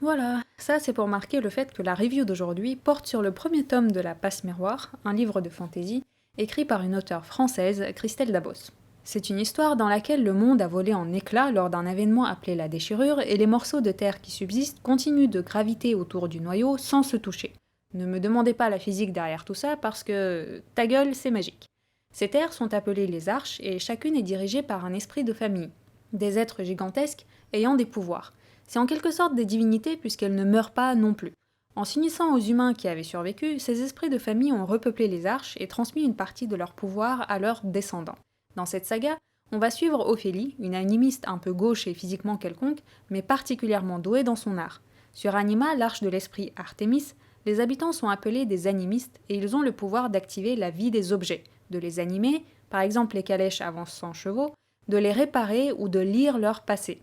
Voilà, ça c'est pour marquer le fait que la review d'aujourd'hui porte sur le premier tome de La Passe-Miroir, un livre de fantasy, écrit par une auteure française, Christelle Dabos. C'est une histoire dans laquelle le monde a volé en éclats lors d'un événement appelé la déchirure et les morceaux de terre qui subsistent continuent de graviter autour du noyau sans se toucher. Ne me demandez pas la physique derrière tout ça parce que ta gueule c'est magique. Ces terres sont appelées les arches et chacune est dirigée par un esprit de famille, des êtres gigantesques ayant des pouvoirs. C'est en quelque sorte des divinités puisqu'elles ne meurent pas non plus. En s'unissant aux humains qui avaient survécu, ces esprits de famille ont repeuplé les arches et transmis une partie de leur pouvoir à leurs descendants. Dans cette saga, on va suivre Ophélie, une animiste un peu gauche et physiquement quelconque, mais particulièrement douée dans son art. Sur Anima, l'arche de l'esprit Artémis, les habitants sont appelés des animistes et ils ont le pouvoir d'activer la vie des objets, de les animer, par exemple les calèches avancent sans chevaux, de les réparer ou de lire leur passé.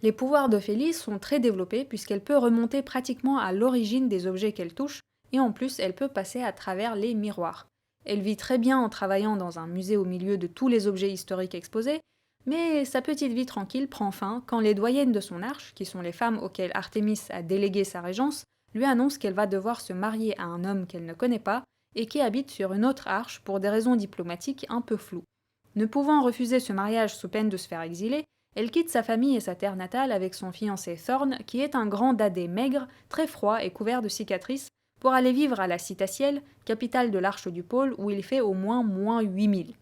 Les pouvoirs d'Ophélie sont très développés puisqu'elle peut remonter pratiquement à l'origine des objets qu'elle touche, et en plus elle peut passer à travers les miroirs. Elle vit très bien en travaillant dans un musée au milieu de tous les objets historiques exposés, mais sa petite vie tranquille prend fin quand les doyennes de son arche, qui sont les femmes auxquelles Artémis a délégué sa régence, lui annoncent qu'elle va devoir se marier à un homme qu'elle ne connaît pas et qui habite sur une autre arche pour des raisons diplomatiques un peu floues. Ne pouvant refuser ce mariage sous peine de se faire exiler, elle quitte sa famille et sa terre natale avec son fiancé Thorn, qui est un grand dadais maigre, très froid et couvert de cicatrices, pour aller vivre à la Citaciel, capitale de l'Arche du Pôle, où il fait au moins 8000.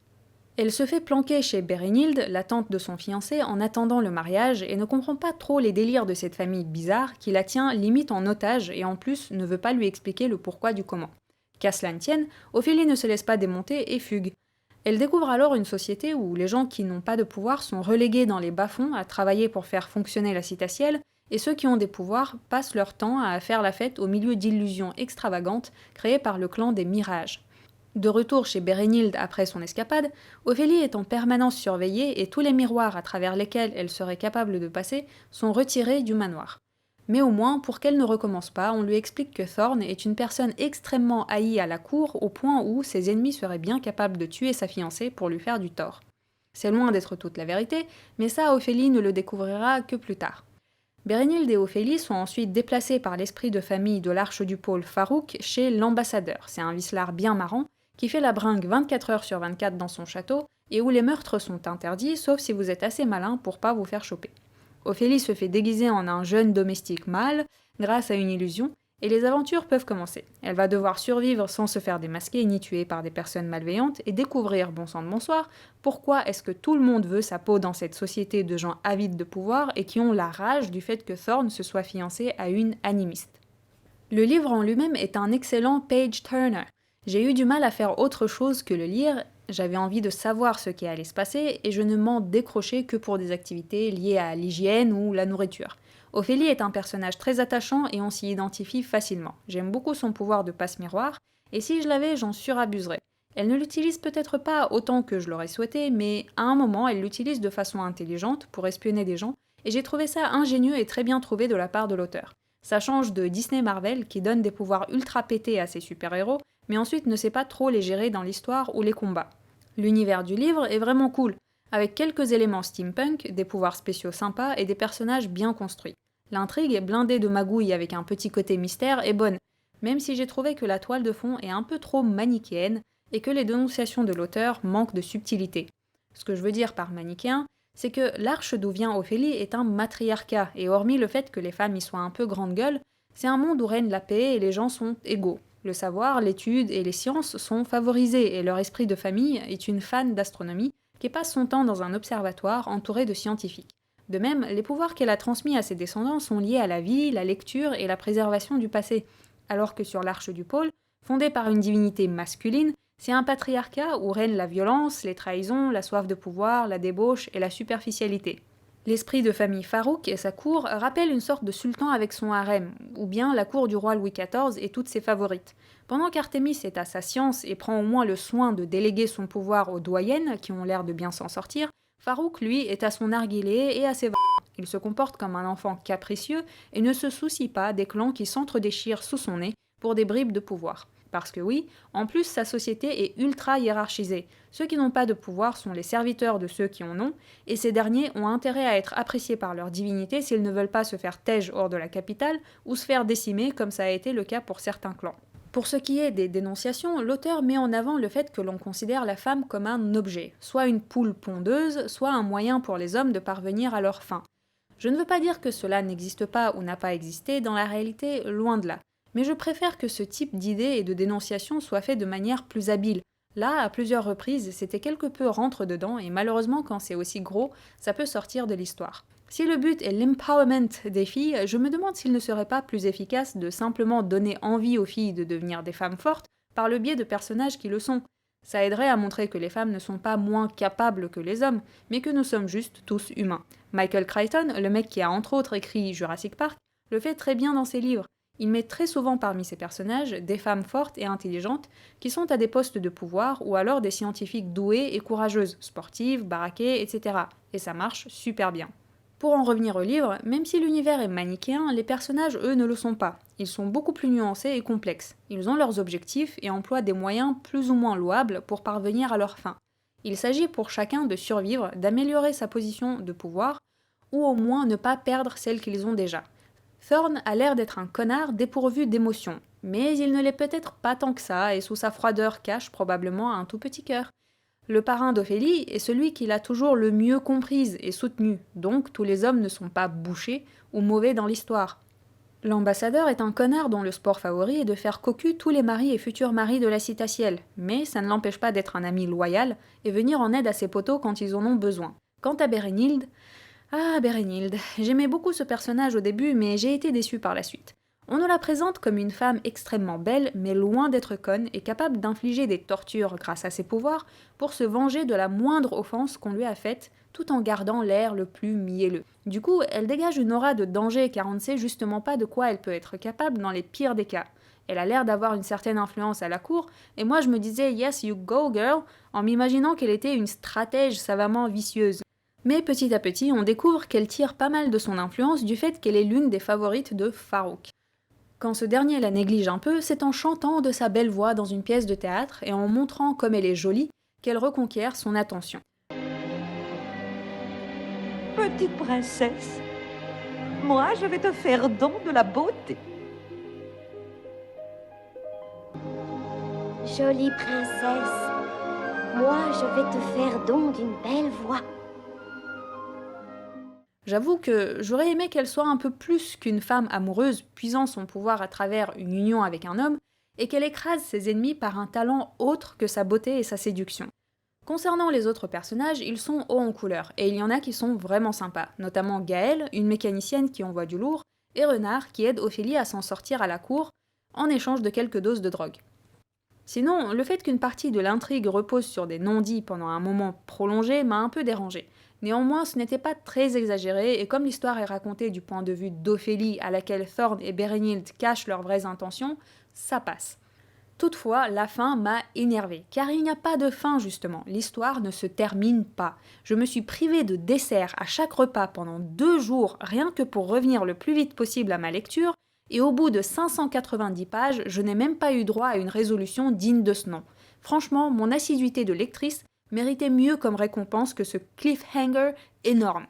Elle se fait planquer chez Bérénilde, la tante de son fiancé, en attendant le mariage et ne comprend pas trop les délires de cette famille bizarre qui la tient limite en otage et en plus ne veut pas lui expliquer le pourquoi du comment. Qu'à cela ne tienne, Ophélie ne se laisse pas démonter et fugue. Elle découvre alors une société où les gens qui n'ont pas de pouvoir sont relégués dans les bas-fonds à travailler pour faire fonctionner la Citaciel, et ceux qui ont des pouvoirs passent leur temps à faire la fête au milieu d'illusions extravagantes créées par le clan des Mirages. De retour chez Bérénilde après son escapade, Ophélie est en permanence surveillée et tous les miroirs à travers lesquels elle serait capable de passer sont retirés du manoir. Mais au moins, pour qu'elle ne recommence pas, on lui explique que Thorn est une personne extrêmement haïe à la cour au point où ses ennemis seraient bien capables de tuer sa fiancée pour lui faire du tort. C'est loin d'être toute la vérité, mais ça Ophélie ne le découvrira que plus tard. Bérénilde et Ophélie sont ensuite déplacées par l'esprit de famille de l'Arche du Pôle Farouk chez l'ambassadeur. C'est un vicelard bien marrant qui fait la bringue 24 heures sur 24 dans son château et où les meurtres sont interdits sauf si vous êtes assez malin pour pas vous faire choper. Ophélie se fait déguiser en un jeune domestique mâle grâce à une illusion, et les aventures peuvent commencer. Elle va devoir survivre sans se faire démasquer ni tuer par des personnes malveillantes et découvrir, bon sang de bonsoir, pourquoi est-ce que tout le monde veut sa peau dans cette société de gens avides de pouvoir et qui ont la rage du fait que Thorn se soit fiancé à une animiste. Le livre en lui-même est un excellent page-turner. J'ai eu du mal à faire autre chose que le lire, j'avais envie de savoir ce qui allait se passer et je ne m'en décrochais que pour des activités liées à l'hygiène ou la nourriture. Ophélie est un personnage très attachant et on s'y identifie facilement. J'aime beaucoup son pouvoir de passe-miroir et si je l'avais, j'en surabuserais. Elle ne l'utilise peut-être pas autant que je l'aurais souhaité, mais à un moment, elle l'utilise de façon intelligente pour espionner des gens et j'ai trouvé ça ingénieux et très bien trouvé de la part de l'auteur. Ça change de Disney Marvel qui donne des pouvoirs ultra pétés à ses super-héros, mais ensuite ne sait pas trop les gérer dans l'histoire ou les combats. L'univers du livre est vraiment cool, avec quelques éléments steampunk, des pouvoirs spéciaux sympas et des personnages bien construits. L'intrigue, blindée de magouilles avec un petit côté mystère, est bonne, même si j'ai trouvé que la toile de fond est un peu trop manichéenne et que les dénonciations de l'auteur manquent de subtilité. Ce que je veux dire par manichéen, c'est que l'arche d'où vient Ophélie est un matriarcat, et hormis le fait que les femmes y soient un peu grande gueule, c'est un monde où règne la paix et les gens sont égaux. Le savoir, l'étude et les sciences sont favorisés, et leur esprit de famille est une fan d'astronomie qui passe son temps dans un observatoire entouré de scientifiques. De même, les pouvoirs qu'elle a transmis à ses descendants sont liés à la vie, la lecture et la préservation du passé, alors que sur l'Arche du Pôle, fondée par une divinité masculine, c'est un patriarcat où règne la violence, les trahisons, la soif de pouvoir, la débauche et la superficialité. L'esprit de famille Farouk et sa cour rappellent une sorte de sultan avec son harem, ou bien la cour du roi Louis XIV et toutes ses favorites. Pendant qu'Artémis est à sa science et prend au moins le soin de déléguer son pouvoir aux doyennes, qui ont l'air de bien s'en sortir, Farouk, lui, est à son narguilé et à ses Il se comporte comme un enfant capricieux et ne se soucie pas des clans qui s'entre-déchirent sous son nez pour des bribes de pouvoir. parce que oui, en plus sa société est ultra hiérarchisée. Ceux qui n'ont pas de pouvoir sont les serviteurs de ceux qui en ont, et ces derniers ont intérêt à être appréciés par leur divinité s'ils ne veulent pas se faire tège hors de la capitale ou se faire décimer comme ça a été le cas pour certains clans. Pour ce qui est des dénonciations, l'auteur met en avant le fait que l'on considère la femme comme un objet, soit une poule pondeuse, soit un moyen pour les hommes de parvenir à leurs fins. Je ne veux pas dire que cela n'existe pas ou n'a pas existé, dans la réalité, loin de là. Mais je préfère que ce type d'idée et de dénonciation soit fait de manière plus habile. Là, à plusieurs reprises, c'était quelque peu rentre-dedans, et malheureusement, quand c'est aussi gros, ça peut sortir de l'histoire. Si le but est l'empowerment des filles, je me demande s'il ne serait pas plus efficace de simplement donner envie aux filles de devenir des femmes fortes par le biais de personnages qui le sont. Ça aiderait à montrer que les femmes ne sont pas moins capables que les hommes, mais que nous sommes juste tous humains. Michael Crichton, le mec qui a entre autres écrit Jurassic Park, le fait très bien dans ses livres. Il met très souvent parmi ses personnages des femmes fortes et intelligentes qui sont à des postes de pouvoir ou alors des scientifiques douées et courageuses, sportives, baraquées, etc. Et ça marche super bien. Pour en revenir au livre, même si l'univers est manichéen, les personnages, eux, ne le sont pas. Ils sont beaucoup plus nuancés et complexes. Ils ont leurs objectifs et emploient des moyens plus ou moins louables pour parvenir à leurs fins. Il s'agit pour chacun de survivre, d'améliorer sa position de pouvoir, ou au moins ne pas perdre celle qu'ils ont déjà. Thorn a l'air d'être un connard dépourvu d'émotions, mais il ne l'est peut-être pas tant que ça, et sous sa froideur cache probablement un tout petit cœur. Le parrain d'Ophélie est celui qui l'a toujours le mieux comprise et soutenue, donc tous les hommes ne sont pas bouchés ou mauvais dans l'histoire. L'ambassadeur est un connard dont le sport favori est de faire cocu tous les maris et futurs maris de la Citaciel, mais ça ne l'empêche pas d'être un ami loyal et venir en aide à ses poteaux quand ils en ont besoin. Quant à Bérénild, j'aimais beaucoup ce personnage au début, mais j'ai été déçue par la suite. On nous la présente comme une femme extrêmement belle, mais loin d'être conne et capable d'infliger des tortures grâce à ses pouvoirs pour se venger de la moindre offense qu'on lui a faite, tout en gardant l'air le plus mielleux. Du coup, elle dégage une aura de danger car on ne sait justement pas de quoi elle peut être capable dans les pires des cas. Elle a l'air d'avoir une certaine influence à la cour, et moi je me disais « Yes, you go, girl », en m'imaginant qu'elle était une stratège savamment vicieuse. Mais petit à petit, on découvre qu'elle tire pas mal de son influence du fait qu'elle est l'une des favorites de Farouk. Quand ce dernier la néglige un peu, c'est en chantant de sa belle voix dans une pièce de théâtre et en montrant comme elle est jolie qu'elle reconquiert son attention. Petite princesse, moi je vais te faire don de la beauté. Jolie princesse, moi je vais te faire don d'une belle voix. J'avoue que j'aurais aimé qu'elle soit un peu plus qu'une femme amoureuse puisant son pouvoir à travers une union avec un homme, et qu'elle écrase ses ennemis par un talent autre que sa beauté et sa séduction. Concernant les autres personnages, ils sont hauts en couleur, et il y en a qui sont vraiment sympas, notamment Gaëlle, une mécanicienne qui envoie du lourd, et Renard qui aide Ophélie à s'en sortir à la cour, en échange de quelques doses de drogue. Sinon, le fait qu'une partie de l'intrigue repose sur des non-dits pendant un moment prolongé m'a un peu dérangé. Néanmoins, ce n'était pas très exagéré, et comme l'histoire est racontée du point de vue d'Ophélie à laquelle Thorn et Bérénild cachent leurs vraies intentions, ça passe. Toutefois, la fin m'a énervée, car il n'y a pas de fin justement, l'histoire ne se termine pas. Je me suis privée de dessert à chaque repas pendant 2 jours, rien que pour revenir le plus vite possible à ma lecture, et au bout de 590 pages, je n'ai même pas eu droit à une résolution digne de ce nom. Franchement, mon assiduité de lectrice méritait mieux comme récompense que ce cliffhanger énorme.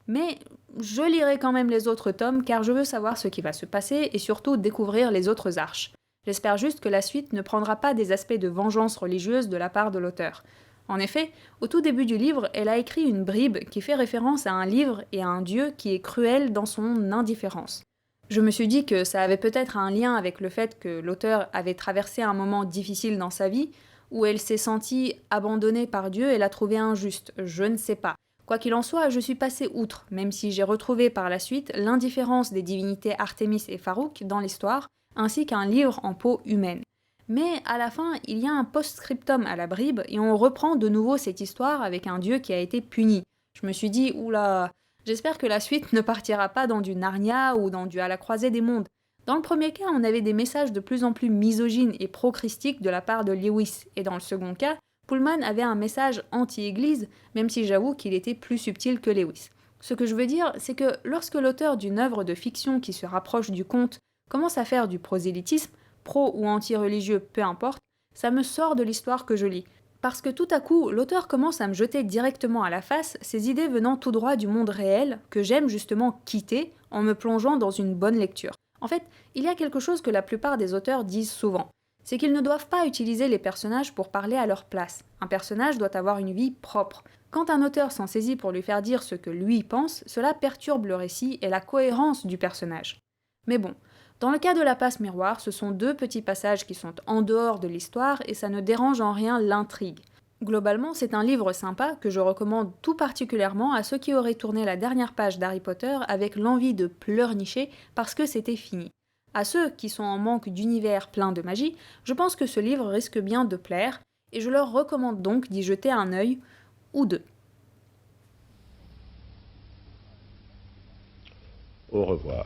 Mais je lirai quand même les autres tomes car je veux savoir ce qui va se passer et surtout découvrir les autres arches. J'espère juste que la suite ne prendra pas des aspects de vengeance religieuse de la part de l'auteur. En effet, au tout début du livre, elle a écrit une bribe qui fait référence à un livre et à un dieu qui est cruel dans son indifférence. Je me suis dit que ça avait peut-être un lien avec le fait que l'auteur avait traversé un moment difficile dans sa vie, où elle s'est sentie abandonnée par Dieu et l'a trouvé injuste, je ne sais pas. Quoi qu'il en soit, je suis passée outre, même si j'ai retrouvé par la suite l'indifférence des divinités Artémis et Farouk dans l'histoire, ainsi qu'un livre en peau humaine. Mais à la fin, il y a un post-scriptum à la bribe et on reprend de nouveau cette histoire avec un dieu qui a été puni. Je me suis dit, oula, j'espère que la suite ne partira pas dans du Narnia ou dans du À la croisée des mondes. Dans le premier cas, on avait des messages de plus en plus misogynes et pro-christiques de la part de Lewis, et dans le second cas, Pullman avait un message anti-église, même si j'avoue qu'il était plus subtil que Lewis. Ce que je veux dire, c'est que lorsque l'auteur d'une œuvre de fiction qui se rapproche du conte commence à faire du prosélytisme, pro ou anti-religieux, peu importe, ça me sort de l'histoire que je lis. Parce que tout à coup, l'auteur commence à me jeter directement à la face ces idées venant tout droit du monde réel, que j'aime justement quitter en me plongeant dans une bonne lecture. En fait, il y a quelque chose que la plupart des auteurs disent souvent, c'est qu'ils ne doivent pas utiliser les personnages pour parler à leur place. Un personnage doit avoir une vie propre. Quand un auteur s'en saisit pour lui faire dire ce que lui pense, cela perturbe le récit et la cohérence du personnage. Mais bon, dans le cas de La Passe Miroir, ce sont 2 petits passages qui sont en dehors de l'histoire et ça ne dérange en rien l'intrigue. Globalement, c'est un livre sympa que je recommande tout particulièrement à ceux qui auraient tourné la dernière page d'Harry Potter avec l'envie de pleurnicher parce que c'était fini. À ceux qui sont en manque d'univers plein de magie, je pense que ce livre risque bien de plaire et je leur recommande donc d'y jeter un œil ou deux. Au revoir.